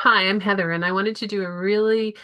Hi, I'm Heather, and I wanted to do a really,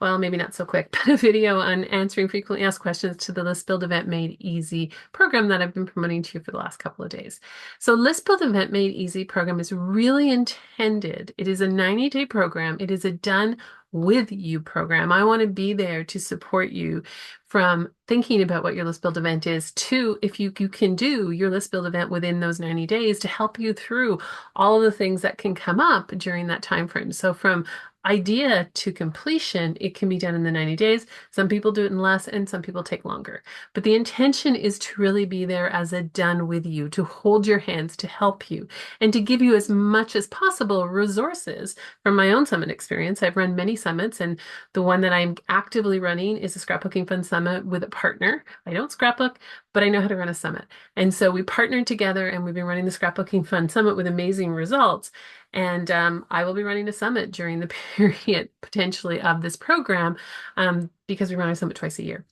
well, maybe not so quick, but a video on answering frequently asked questions to the List Build Event Made Easy program that I've been promoting to you for the last couple of days. So List Build Event Made Easy program is really intended. It is a 90-day program. It is a done with you program. I want to be there to support you from thinking about what your list build event is to if you can do your list build event within those 90 days to help you through all of the things that can come up during that time frame. So from idea to completion, it can be done in the 90 days. Some people do it in less and some people take longer. But the intention is to really be there as a done with you, to hold your hands, to help you, and to give you as much as possible resources. From my own summit experience, I've run many summits, and the one that I'm actively running is a scrapbooking fun summit with a partner. I don't scrapbook, but I know how to run a summit. And so we partnered together and we've been running the Scrapbooking Fun Summit with amazing results. And I will be running a summit during the period potentially of this program because we run a summit twice a year.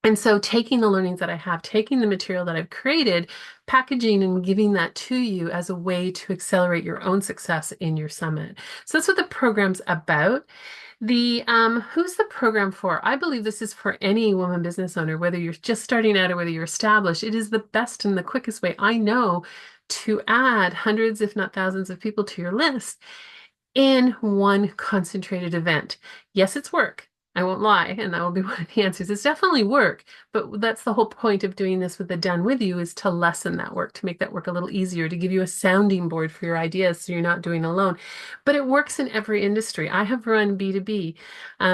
And so taking the learnings that I have, taking the material that I've created, packaging and giving that to you as a way to accelerate your own success in your summit. So that's what the program's about. The who's the program for? I believe this is for any woman business owner, whether you're just starting out or whether you're established. It is the best and the quickest way I know to add hundreds, if not thousands of people to your list in one concentrated event. Yes, it's work. I won't lie, and that will be one of the answers. It's definitely work, but that's the whole point of doing this with the done with you is to lessen that work, to make that work a little easier, to give you a sounding board for your ideas so you're not doing alone. But it works in every industry. I have run B2B,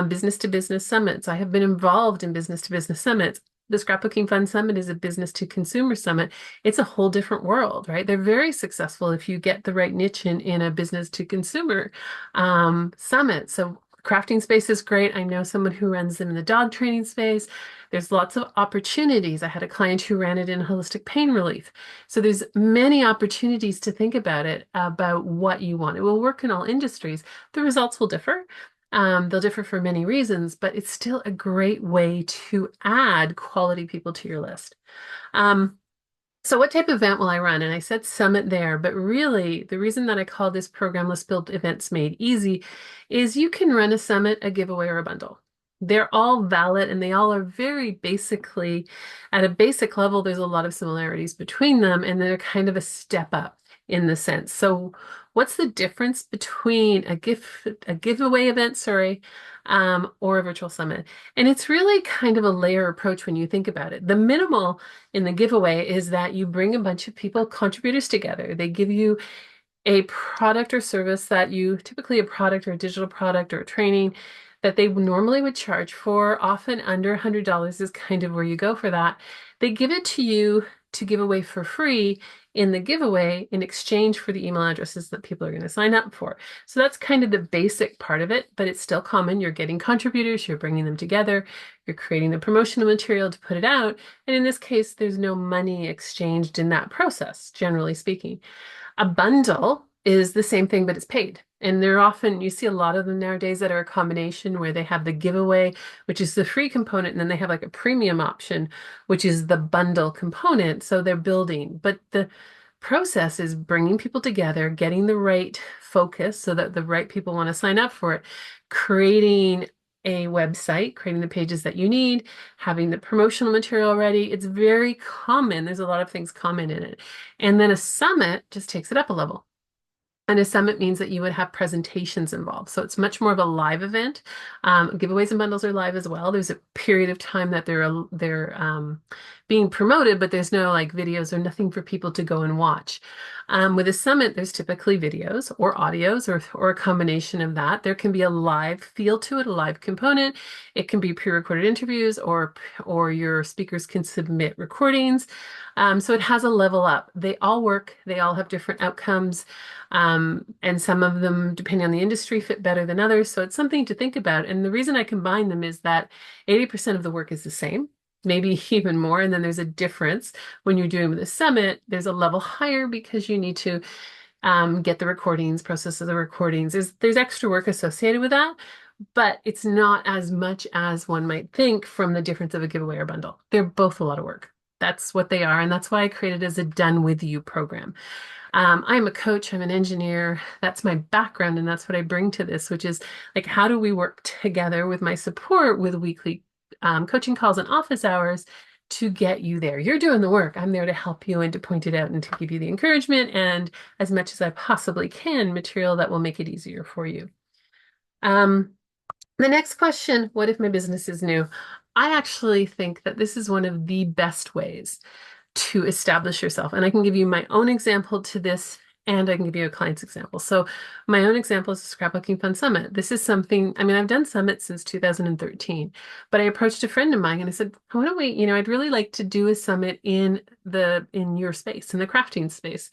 business to business summits. I have been involved in business to business summits. The Scrapbooking Fun Summit is a business to consumer summit. It's a whole different world, right? They're very successful if you get the right niche in a business to consumer summit. So crafting space is great. I know someone who runs them in the dog training space. There's lots of opportunities. I had a client who ran it in holistic pain relief. So there's many opportunities to think about it, about what you want. It will work in all industries. The results will differ. They'll differ for many reasons, but it's still a great way to add quality people to your list. Um, so what type of event will I run? And I said summit there, but really the reason that I call this program Let's Build Events Made Easy is you can run a summit, a giveaway, or a bundle. They're all valid and they all are very basically, at a basic level, there's a lot of similarities between them and they're kind of a step up in the sense. So what's the difference between a giveaway event, sorry, or a virtual summit? And it's really kind of a layer approach when you think about it. The minimal in the giveaway is that you bring a bunch of people, contributors together. They give you a product or service that you, typically a product or a digital product or a training that they normally would charge for, often under $100 is kind of where you go for that. They give it to you to give away for free in the giveaway in exchange for the email addresses that people are going to sign up for. So that's kind of the basic part of it, but it's still common. You're getting contributors, you're bringing them together, you're creating the promotional material to put it out. And in this case, there's no money exchanged in that process, generally speaking. A bundle is the same thing, but it's paid. And they're often, you see a lot of them nowadays that are a combination where they have the giveaway, which is the free component, and then they have like a premium option, which is the bundle component. So they're building, but the process is bringing people together, getting the right focus so that the right people want to sign up for it, creating a website, creating the pages that you need, having the promotional material ready. It's very common. There's a lot of things common in it. And then a summit just takes it up a level. And a summit means that you would have presentations involved. So it's much more of a live event. Giveaways and bundles are live as well. There's a period of time that they're being promoted, but there's no like videos or nothing for people to go and watch. With a summit, there's typically videos or audios or a combination of that. There can be a live feel to it, a live component. It can be pre-recorded interviews or your speakers can submit recordings. So it has a level up. They all work. They all have different outcomes. And some of them, depending on the industry, fit better than others. So it's something to think about. And the reason I combine them is that 80% of the work is the same, maybe even more. And then there's a difference when you're doing with a summit, there's a level higher because you need to get the recordings, process of the recordings. There's extra work associated with that, but it's not as much as one might think from the difference of a giveaway or bundle. They're both a lot of work. That's what they are. And that's why I created as a done with you program. I'm a coach, I'm an engineer. That's my background, and that's what I bring to this, which is like, how do we work together with my support with weekly coaching calls and office hours to get you there? You're doing the work. I'm there to help you and to point it out and to give you the encouragement and as much as I possibly can, material that will make it easier for you. Um, the next question, what if my business is new? I actually think that this is one of the best ways to establish yourself. And I can give you my own example to this, and I can give you a client's example. So my own example is the Scrapbooking Fun Summit. This is something, I mean, I've done summits since 2013, but I approached a friend of mine and I said, why don't we, I'd really like to do a summit in your space, in the crafting space.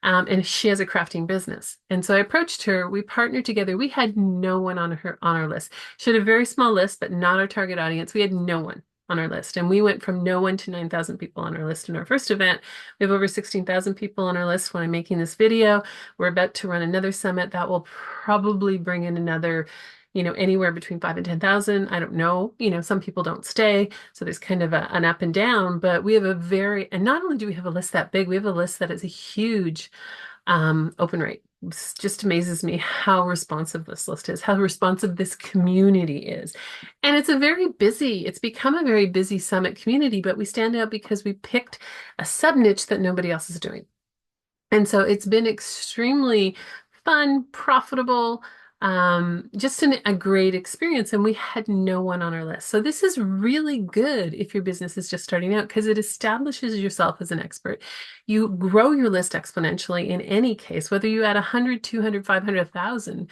And she has a crafting business. And so I approached her. We partnered together. We had no one on our list. She had a very small list, but not our target audience. We had no one on our list. And we went from no one to 9,000 people on our list in our first event. We have over 16,000 people on our list when I'm making this video. We're about to run another summit that will probably bring in another, anywhere between 5 and 10,000. I don't know. Some people don't stay. So there's kind of an up and down, but we have and not only do we have a list that big, we have a list that is a huge open rate. It just amazes me how responsive this list is, how responsive this community is. And it's become a very busy summit community, but we stand out because we picked a sub niche that nobody else is doing. And so it's been extremely fun, profitable, just a great experience. And we had no one on our list. So this is really good if your business is just starting out because it establishes yourself as an expert. You grow your list exponentially in any case, whether you add 100, 200, 500, 1,000,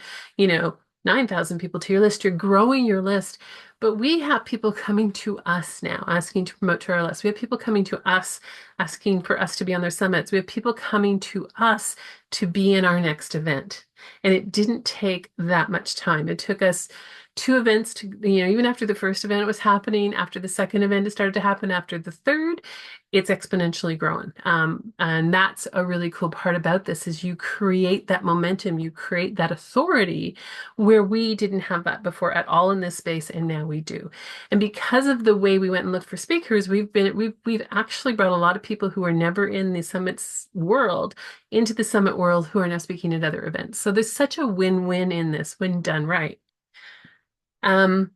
9,000 people to your list, you're growing your list. But we have people coming to us now asking to promote to our list. We have people coming to us asking for us to be on their summits. We have people coming to us to be in our next event. And it didn't take that much time. It took us 2 events to, even after the first event was happening, after the second event it started to happen, after the third, it's exponentially growing. And that's a really cool part about this is you create that momentum, you create that authority where we didn't have that before at all in this space, and now we do. And because of the way we went and looked for speakers, we've actually brought a lot of people who were never in the summits world into the summit world who are now speaking at other events. So there's such a win-win in this when done right. Will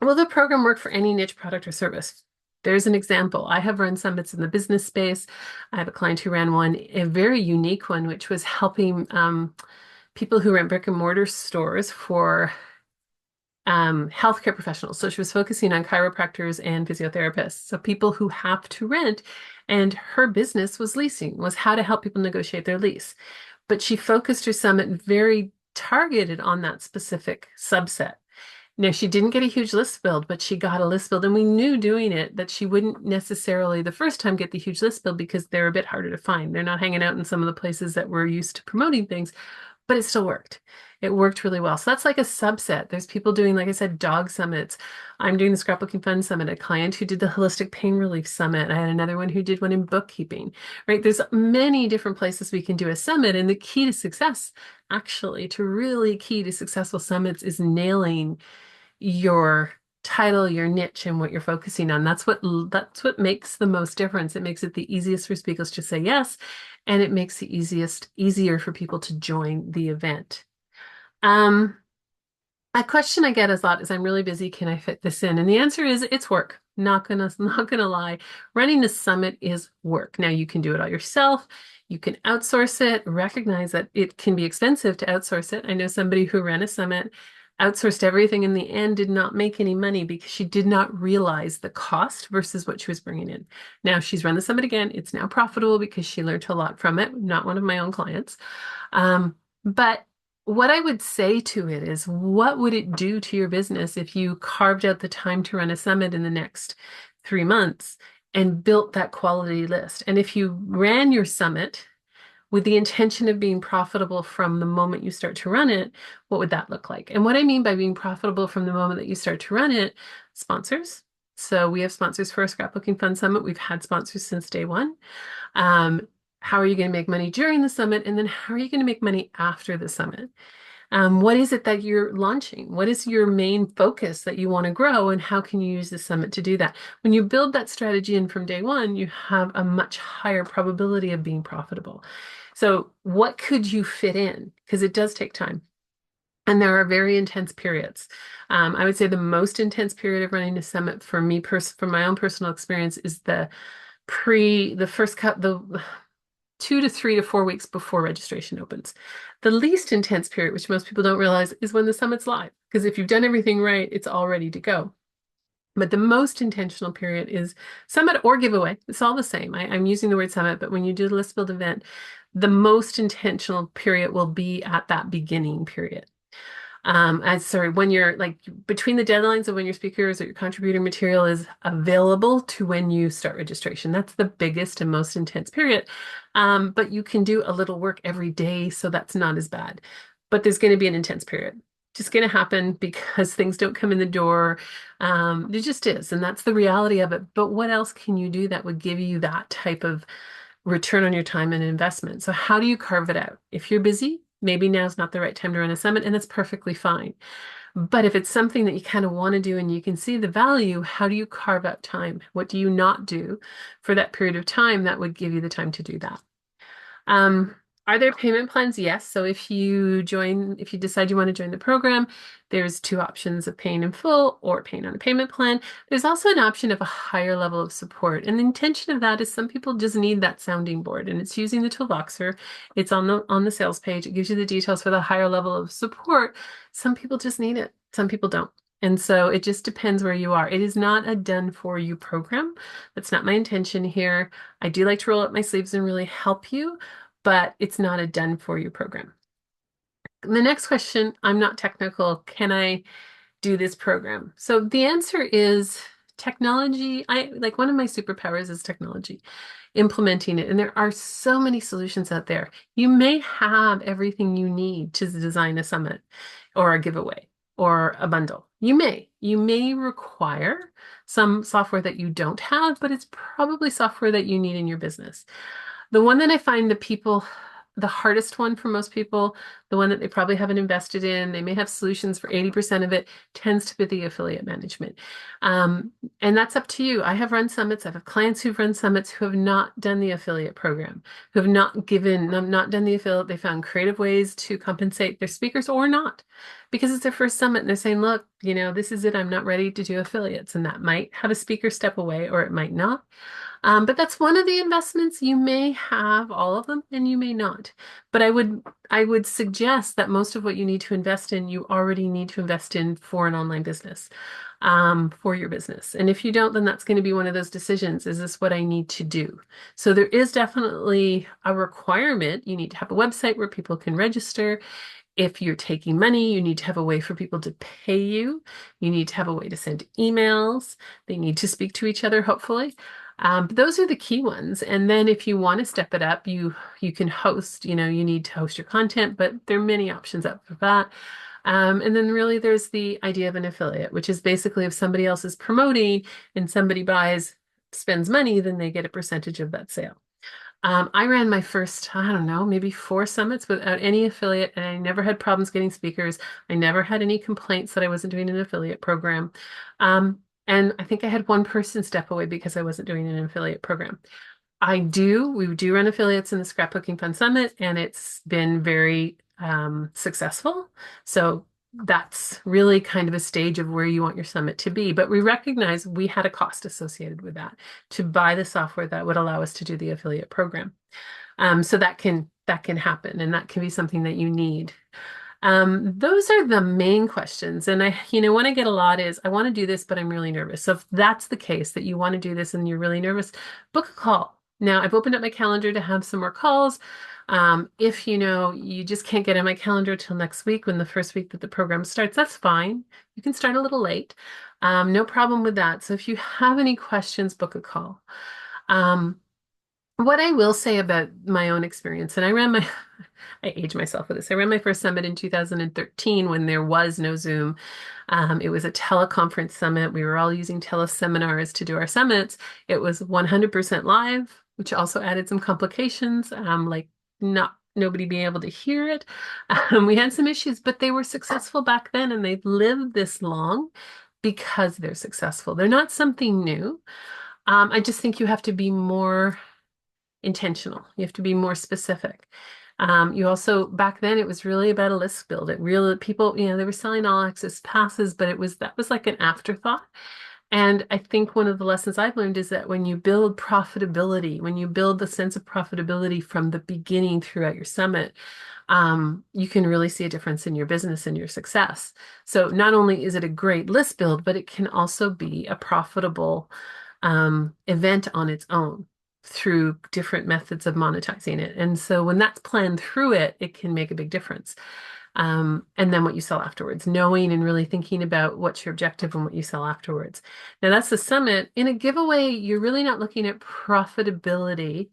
the program work for any niche product or service? There's an example. I have run summits in the business space. I have a client who ran one, a very unique one, which was helping people who rent brick and mortar stores for healthcare professionals. So she was focusing on chiropractors and physiotherapists. So people who have to rent, and her business was leasing, was how to help people negotiate their lease. But she focused her summit very targeted on that specific subset. Now, she didn't get a huge list build, but she got a list build. And we knew doing it that she wouldn't necessarily the first time get the huge list build because they're a bit harder to find. They're not hanging out in some of the places that we're used to promoting things, but it still worked. It worked really well. So that's like a subset. There's people doing, like I said, dog summits. I'm doing the Scrapbooking Fun Summit, a client who did the Holistic Pain Relief Summit. I had another one who did one in bookkeeping, right? There's many different places we can do a summit. And the key to success, actually, to really key to successful summits is nailing your title, your niche, and what you're focusing on. That's what makes the most difference. It makes it the easiest for speakers to say yes, and it makes it easier for people to join the event. A question I get a lot is, I'm really busy, can I fit this in? And the answer is it's work. Not gonna lie. Running a summit is work. Now you can do it all yourself. You can outsource it. Recognize that it can be expensive to outsource it. I know somebody who ran a summit, outsourced everything in the end, did not make any money because she did not realize the cost versus what she was bringing in. Now she's run the summit again. It's now profitable because she learned a lot from it. Not one of my own clients. But what I would say to it is, what would it do to your business if you carved out the time to run a summit in the next 3 months and built that quality list? And if you ran your summit with the intention of being profitable from the moment you start to run it, what would that look like? And what I mean by being profitable from the moment that you start to run it, sponsors. So we have sponsors for our Scrapbooking Fun Summit. We've had sponsors since day one. How are you going to make money during the summit? And then how are you going to make money after the summit? What is it that you're launching? What is your main focus that you want to grow, and how can you use the summit to do that? When you build that strategy in from day one, you have a much higher probability of being profitable. So, what could you fit in? Because it does take time. And there are very intense periods. I would say the most intense period of running a summit for me, from my own personal experience, is the first cut, the 2 to 3 to 4 weeks before registration opens. The least intense period, which most people don't realize, is when the summit's live. Because if you've done everything right, it's all ready to go. But the most intentional period is summit or giveaway. It's all the same. I'm using the word summit, but when you do the list build event, the most intentional period will be at that beginning period. When you're like between the deadlines of when your speakers or your contributor material is available to when you start registration. That's the biggest and most intense period. But you can do a little work every day, so that's not as bad. But there's going to be an intense period. Just going to happen because things don't come in the door. It just is, and that's the reality of it. But what else can you do that would give you that type of return on your time and investment? So how do you carve it out? If you're busy, maybe now's not the right time to run a summit, and that's perfectly fine. But if it's something that you kind of want to do and you can see the value, how do you carve out time? What do you not do for that period of time that would give you the time to do that? Um, are there payment plans? Yes. So if you decide you want to join the program, there's two options of paying in full or paying on a payment plan. There's also an option of a higher level of support. And the intention of that is some people just need that sounding board, and it's using the Toolboxer. It's on the sales page. It gives you the details for the higher level of support. Some people just need it. Some people don't. And so it just depends where you are. It is not a done for you program. That's not my intention here. I do like to roll up my sleeves and really help you, but it's not a done for you program. The next question, I'm not technical. Can I do this program? So the answer is technology. I like one of my superpowers is technology, implementing it. And there are so many solutions out there. You may have everything you need to design a summit or a giveaway or a bundle. You may require some software that you don't have, but it's probably software that you need in your business. The one that I find the hardest one for most people, the one that they probably haven't invested in, they may have solutions for 80% of it, tends to be the affiliate management. And that's up to you. I have run summits. I have clients who've run summits who have not done the affiliate program, who have not done the affiliate. They found creative ways to compensate their speakers or not, because it's their first summit and they're saying, look, this is it. I'm not ready to do affiliates. And that might have a speaker step away or it might not. But that's one of the investments. You may have all of them and you may not. But I would suggest that most of what you need to invest in, you already need to invest in for an online business, for your business. And if you don't, then that's going to be one of those decisions. Is this what I need to do? So there is definitely a requirement. You need to have a website where people can register. If you're taking money, you need to have a way for people to pay you. You need to have a way to send emails. They need to speak to each other, hopefully. But those are the key ones. And then if you want to step it up, you can host, you need to host your content, but there are many options out for that. And then really there's the idea of an affiliate, which is basically if somebody else is promoting and somebody spends money, then they get a percentage of that sale. I ran my first, I don't know, maybe 4 summits without any affiliate, and I never had problems getting speakers. I never had any complaints that I wasn't doing an affiliate program. And I think I had one person step away because I wasn't doing an affiliate program. We do run affiliates in the Scrapbooking Fun Summit, and it's been very successful. So that's really kind of a stage of where you want your summit to be. But we recognize we had a cost associated with that to buy the software that would allow us to do the affiliate program. So that can happen, and that can be something that you need. Those are the main questions. And one I get a lot is, I want to do this, but I'm really nervous. So if that's the case, that you want to do this and you're really nervous, book a call. Now, I've opened up my calendar to have some more calls. If you just can't get in my calendar till next week, when the first week that the program starts, that's fine. You can start a little late. No problem with that. So if you have any questions, book a call. What I will say about my own experience, and I age myself with this. I ran my first summit in 2013 when there was no Zoom. It was a teleconference summit. We were all using teleseminars to do our summits. It was 100% live, which also added some complications, like not nobody being able to hear it. We had some issues, but they were successful back then and they've lived this long because they're successful. They're not something new. I just think you have to be more intentional. You have to be more specific. You also, back then, it was really about a list build. It really, people, they were selling all access passes, but that was like an afterthought. And I think one of the lessons I've learned is that when you build profitability, when you build the sense of profitability from the beginning throughout your summit, you can really see a difference in your business and your success. So not only is it a great list build, but it can also be a profitable event on its own through different methods of monetizing it. And so when that's planned through it, it can make a big difference. And then what you sell afterwards, knowing and really thinking about what's your objective and what you sell afterwards. Now that's the summit. In a giveaway, you're really not looking at profitability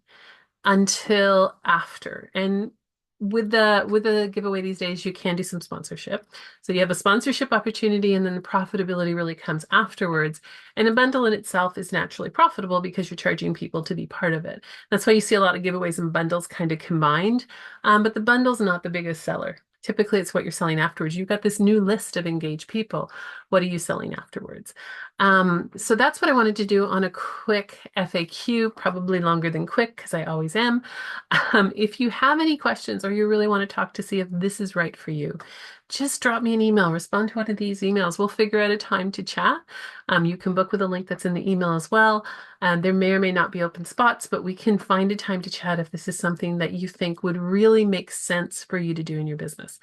until after. And with the giveaway these days, you can do some sponsorship. So you have a sponsorship opportunity, and then the profitability really comes afterwards. And a bundle in itself is naturally profitable because you're charging people to be part of it. That's why you see a lot of giveaways and bundles kind of combined. But the bundle's not the biggest seller. Typically, it's what you're selling afterwards. You've got this new list of engaged people. What are you selling afterwards? So that's what I wanted to do on a quick FAQ, probably longer than quick because I always am. If you have any questions or you really want to talk to see if this is right for you, just drop me an email, respond to one of these emails. We'll figure out a time to chat. You can book with a link that's in the email as well. There may or may not be open spots, but we can find a time to chat if this is something that you think would really make sense for you to do in your business.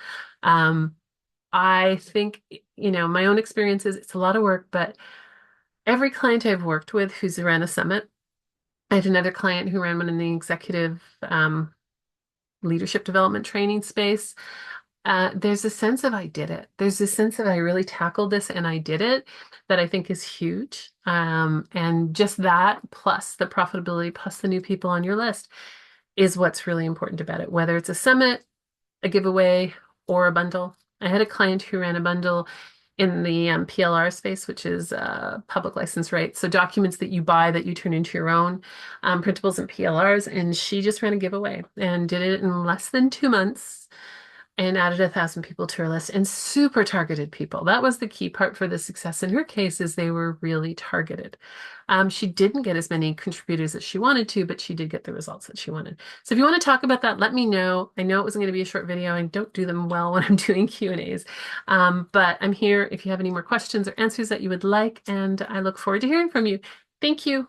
I think, my own experiences, it's a lot of work, but every client I've worked with who's ran a summit, I had another client who ran one in the executive leadership development training space. There's a sense of I did it. There's a sense of I really tackled this and I did it that I think is huge. And just that plus the profitability plus the new people on your list is what's really important about it, whether it's a summit, a giveaway, or a bundle. I had a client who ran a bundle in the PLR space, which is public license rights. So documents that you buy that you turn into your own, printables and PLRs. And she just ran a giveaway and did it in less than 2 months and added 1,000 people to her list and super targeted people. That was the key part for the success in her case is they were really targeted. She didn't get as many contributors as she wanted to, but she did get the results that she wanted. So if you want to talk about that, let me know. I know it wasn't going to be a short video. I don't do them well when I'm doing Q&As, but I'm here if you have any more questions or answers that you would like, and I look forward to hearing from you. Thank you.